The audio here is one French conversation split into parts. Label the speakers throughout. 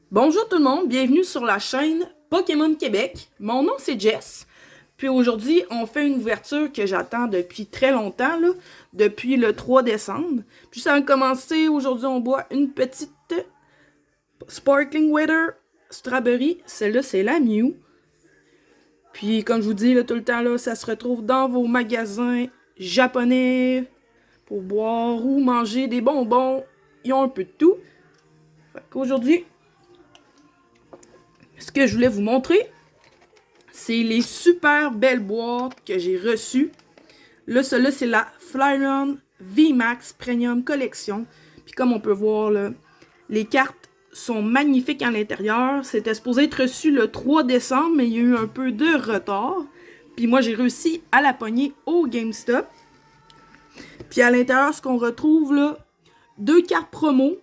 Speaker 1: Bonjour tout le monde, bienvenue sur la chaîne Pokémon Québec. Mon nom c'est Jess. Puis aujourd'hui, on fait une ouverture que j'attends depuis très longtemps, là, depuis le 3 décembre. Puis ça a commencé, aujourd'hui on boit une petite Sparkling Water Strawberry. Celle-là c'est la Mew. Puis comme je vous dis là, tout le temps, là, ça se retrouve dans vos magasins japonais pour boire ou manger des bonbons. Ils ont un peu de tout. Fait qu'aujourd'hui, ce que je voulais vous montrer, c'est les super belles boîtes que j'ai reçues. Là, celle-là, c'est la Flyron VMAX Premium Collection. Puis comme on peut voir, là, les cartes sont magnifiques à l'intérieur. C'était supposé être reçu le 3 décembre, mais il y a eu un peu de retard. Puis moi, j'ai réussi à la pogner au GameStop. Puis à l'intérieur, ce qu'on retrouve, là, 2 cartes promo.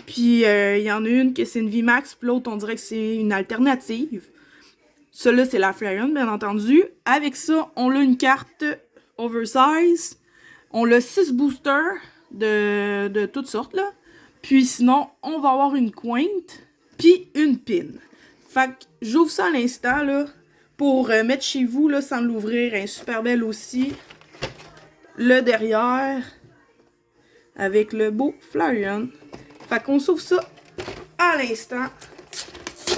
Speaker 1: Puis il y en a une que c'est une VMAX, puis l'autre, on dirait que c'est une alternative. Celle-là, c'est la Flyron, bien entendu. Avec ça, on a une carte oversize. On a 6 boosters de toutes sortes, là. Puis sinon, on va avoir une Quaint, puis une pin. Fait que j'ouvre ça à l'instant, là, pour mettre chez vous, là, sans l'ouvrir. Un super belle aussi. Le derrière, avec le beau Flyron. Fait qu'on s'ouvre ça à l'instant.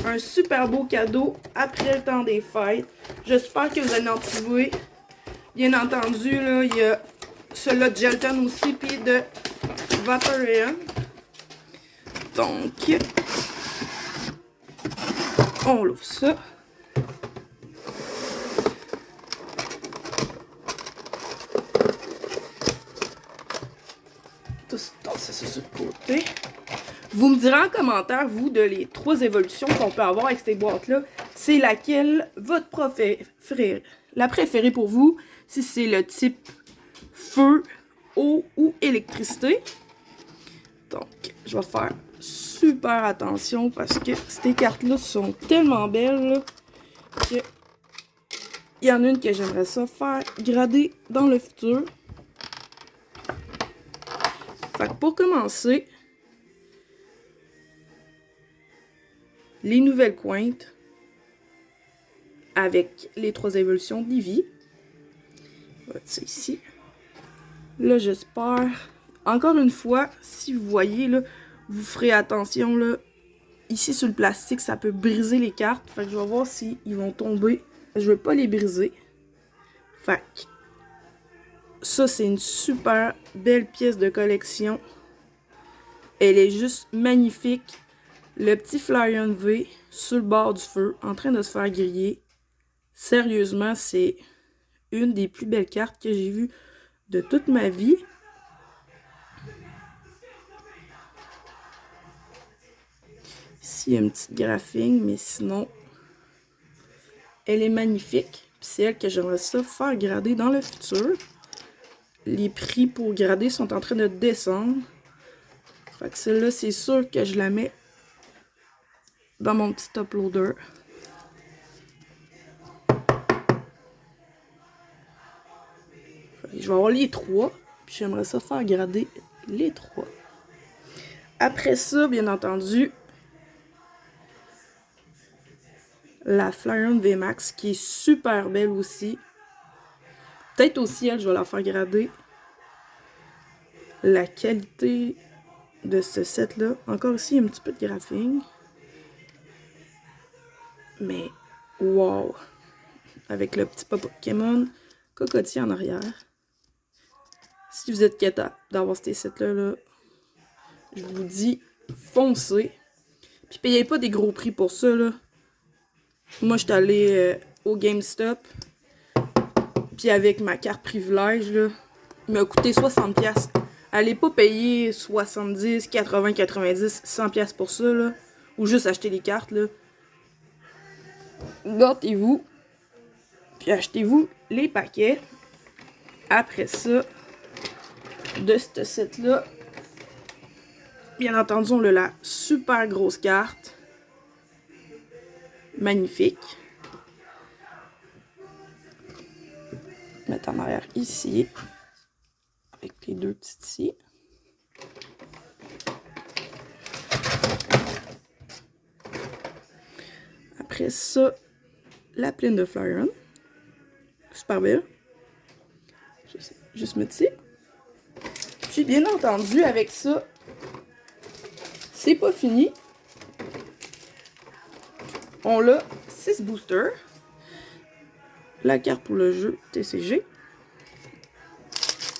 Speaker 1: Un super beau cadeau après le temps des fêtes. J'espère que vous allez en trouver. Bien entendu, là, il y a celui-là de Gelton aussi, puis de Vaporeon. Donc, on l'ouvre ça. Tout ça, c'est sur le côté. Vous me direz en commentaire, vous, de les 3 évolutions qu'on peut avoir avec ces boîtes-là, c'est laquelle votre la préférée pour vous, si c'est le type feu, eau ou électricité. Donc, je vais faire super attention parce que ces cartes-là sont tellement belles là, que il y en a une que j'aimerais ça faire grader dans le futur. Fait que pour commencer, les nouvelles Quaintes avec les 3 évolutions d'Eevee. C'est ici. Là, j'espère. Encore une fois, si vous voyez, là, vous ferez attention, là. Ici, sur le plastique, ça peut briser les cartes. Fait que je vais voir s'ils vont tomber. Je veux pas les briser. Fait que ça, c'est une super belle pièce de collection. Elle est juste magnifique. Le petit Flyron V sur le bord du feu, en train de se faire griller. Sérieusement, c'est une des plus belles cartes que j'ai vues de toute ma vie. Ici, il y a une petite graphine, mais sinon, elle est magnifique. C'est elle que j'aimerais ça faire grader dans le futur. Les prix pour grader sont en train de descendre. Fait que celle-là, c'est sûr que je la mets dans mon petit uploader. Je vais avoir les 3. Puis j'aimerais ça faire grader les 3. Après ça, bien entendu, la Flyron VMAX qui est super belle aussi. Peut-être aussi, elle, je vais la faire grader. La qualité de ce set-là. Encore ici, il y a un petit peu de graphing. Mais, wow! Avec le petit Pokémon cocotier en arrière. Si vous êtes capable d'avoir ces sets-là, là, je vous dis, foncez. Puis payez pas des gros prix pour ça, là. Moi, je suis allée au GameStop. Puis avec ma carte privilège, là, il m'a coûté 60$. Allez pas payer 70, 80, 90, 100$ pour ça, là. Ou juste acheter les cartes, là. Gâtez-vous. Puis achetez-vous les paquets. Après ça, de ce set-là, bien entendu, on a la super grosse carte. Magnifique. Mettre en arrière ici. Avec les 2 petites ici. Après ça, la plaine de Flyron. Super belle. Juste mettre ici. Puis bien entendu, avec ça, c'est pas fini. On a 6 boosters. La carte pour le jeu TCG.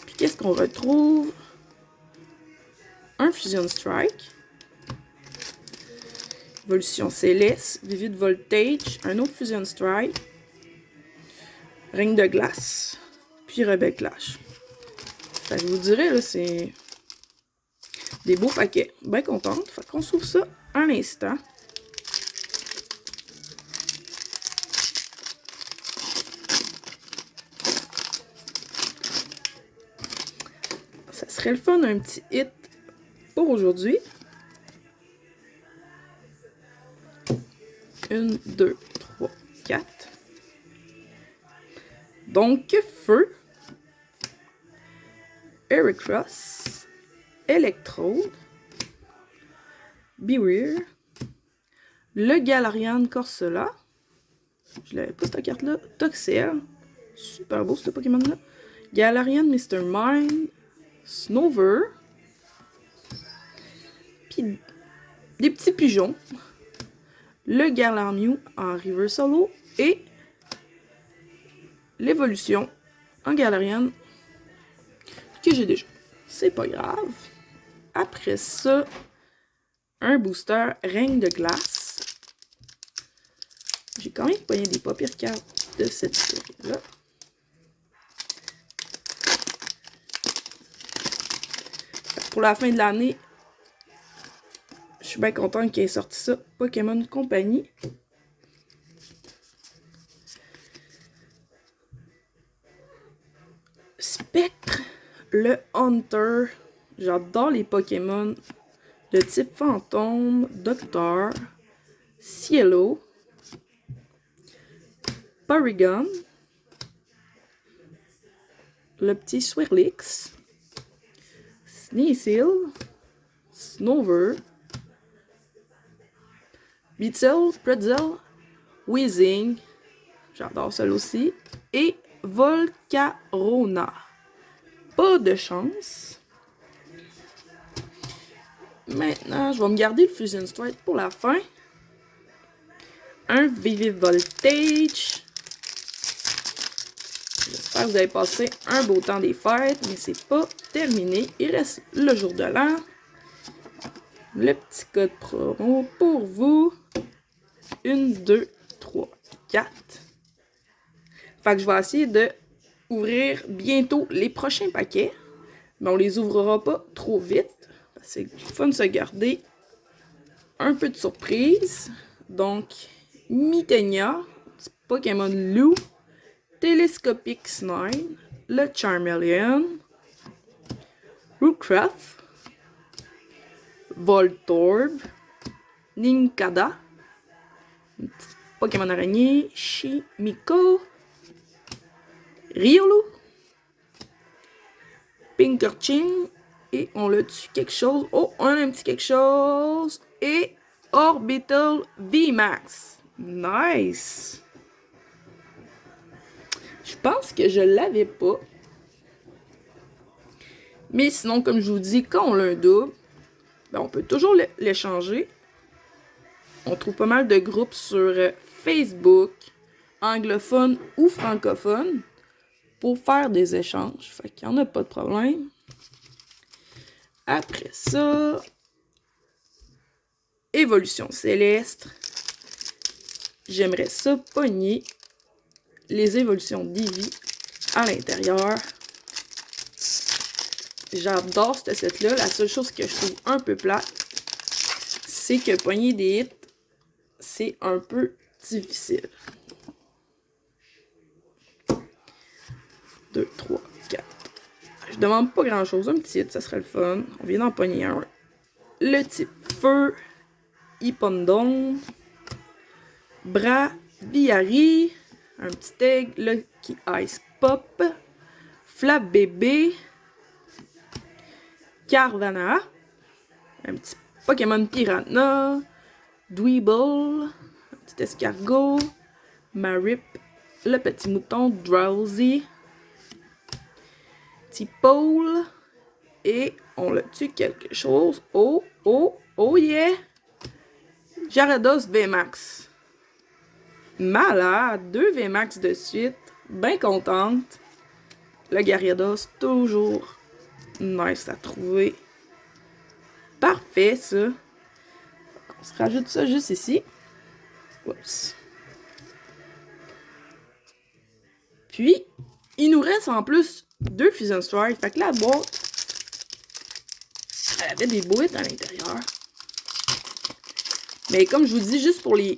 Speaker 1: Puis qu'est-ce qu'on retrouve? Un Fusion Strike. Évolution Céleste. Vivid Voltage. Un autre Fusion Strike. Règne de glace. Puis Rebelle Clash. Fait que je vous dirais, là, c'est des beaux paquets. Bien contente. Fait qu'on s'ouvre ça un instant. Ça serait le fun, un petit hit pour aujourd'hui. 1, 2, 3, 4. Donc, Feu. Heracross. Electrode. Bewear. Le Galarian Corsola. Je l'avais pas cette carte-là. Toxel. Super beau ce Pokémon-là. Galarian Mr. Mime. Snover. Puis des petits pigeons. Le Galarmew en River Solo. Et l'évolution en Galarian que j'ai déjà. C'est pas grave. Après ça, un booster Règne de glace. J'ai quand même pogné des pas pires cartes de cette série-là. Pour la fin de l'année, je suis bien contente qu'il ait sorti ça. Pokémon Company. Spectre, le Hunter. J'adore les Pokémon de type fantôme, Docteur, Cielo, Porygon, le petit Swirlix, Sneasel, Snover, Beetle, Pretzel, Weezing, j'adore celui aussi, et Volcarona. Pas de chance. Maintenant, je vais me garder le Fusion Strike pour la fin. Un Vivid Voltage. J'espère que vous avez passé un beau temps des fêtes, mais c'est pas terminé. Il reste le jour de l'an. Le petit code promo pour vous. 1, 2, 3, 4. Fait que je vais essayer de ouvrir bientôt les prochains paquets. Mais on les ouvrira pas trop vite. C'est fun de se garder un peu de surprise. Donc, Mitenia, Pokémon Lou, Telescopic Snine, le Charmeleon, Rookcraft, Voltorb, Nincada, Pokémon araignée, Chimico, Riolu, Pinkerchin, et on l'a tué quelque chose. Oh, on a un petit quelque chose. Et Orbital VMAX. Nice! Je pense que je l'avais pas. Mais sinon, comme je vous dis, quand on a un double, ben on peut toujours l'échanger. On trouve pas mal de groupes sur Facebook, anglophone ou francophone, pour faire des échanges. Fait qu'il n'y en a pas de problème. Après ça, Évolution Céleste. J'aimerais ça pogner les évolutions d'Eevee à l'intérieur. J'adore ce set-là. La seule chose que je trouve un peu plate, c'est que pogner des hits, c'est un peu difficile. 2, 3, 4. Je demande pas grand-chose. Un petit hit, ça serait le fun. On vient d'en pogner un. Le type Feu, Hippondon, Braviary, un petit egg, Lucky Ice Pop, Flap Bébé, Carvana, un petit Pokémon Piranha, Dweeble, un petit escargot, Marip, le petit mouton Drowsy, petit Paul, et on le tue quelque chose. Oh, oh, oh yeah! Gyarados VMAX. Malade! 2 VMAX de suite. Bien contente. Le Gyarados, toujours nice à trouver. Parfait, ça. On se rajoute ça juste ici. Oups. Puis, il nous reste en plus 2 Fusion Strike. Fait que la boîte, elle avait des boîtes à l'intérieur. Mais comme je vous dis, juste pour les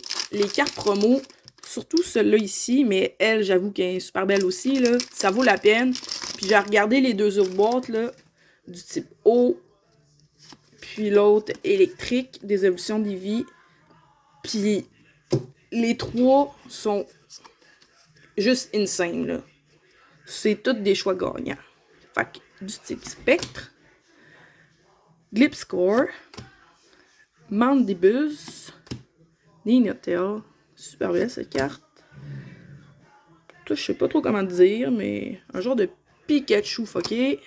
Speaker 1: cartes promo, surtout celle-là ici, mais elle, j'avoue qu'elle est super belle aussi, là. Ça vaut la peine. Puis j'ai regardé les 2 autres boîtes, là, du type eau, puis l'autre électrique, des évolutions d'Eevee. Puis les 3 sont juste insane, là. C'est tous des choix gagnants. Fait que du type spectre, Glipscore, Mandibuzz, Ninetale, super belle cette carte. Je sais pas trop comment dire, mais un genre de Pikachu fucké.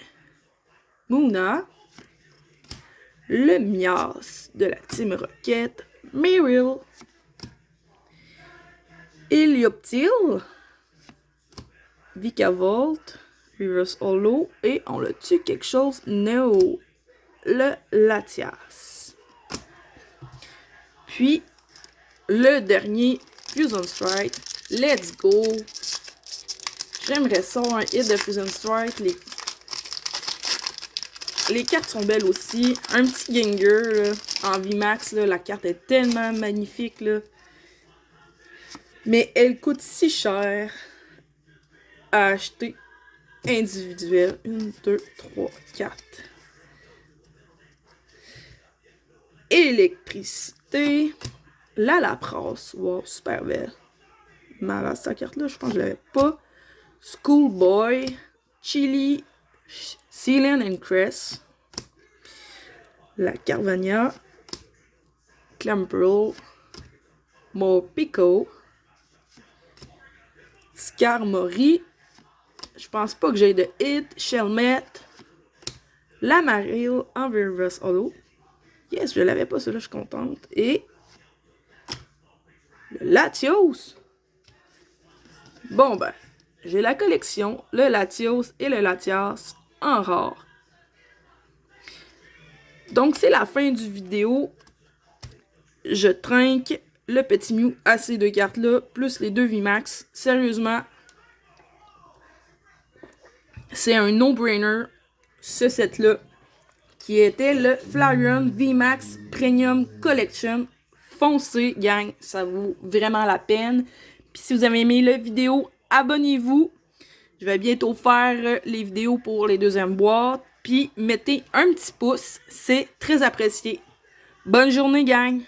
Speaker 1: Munna, le Mias de la Team Rocket, Meryl, Helioptile, Vikavolt, Reverse Holo, et on le tue quelque chose, Neo, le Latias. Puis, le dernier Fusion Strike, let's go! J'aimerais ça, un hit de Fusion Strike. Les cartes sont belles aussi. Un petit Gengar là, en VMAX, là, la carte est tellement magnifique. Là. Mais elle coûte si cher à acheter individuel. 1, 2, 3, 4. Électricité. La Lapras. Wow, super belle. Malade, cette carte-là, je pense que je l'avais pas. Schoolboy. Chili. Sealand and Crest. La Carvania. Clamperl. Morpeko. Skarmory. Je pense pas que j'ai de hit. Shelmet. La Marill en Reverse Holo. Yes, je l'avais pas, celui-là, je suis contente. Et le Latios. Bon, ben, j'ai la collection, le Latios et le Latias en rare. Donc, c'est la fin du vidéo. Je trinque le petit Mew à ces 2 cartes-là, plus les 2 VMAX. Sérieusement, c'est un no-brainer, ce set-là, qui était le Flareon VMAX Premium Collection. Foncez, gang, ça vaut vraiment la peine. Puis si vous avez aimé la vidéo, abonnez-vous. Je vais bientôt faire les vidéos pour les 2e boîtes. Puis mettez un petit pouce, c'est très apprécié. Bonne journée, gang!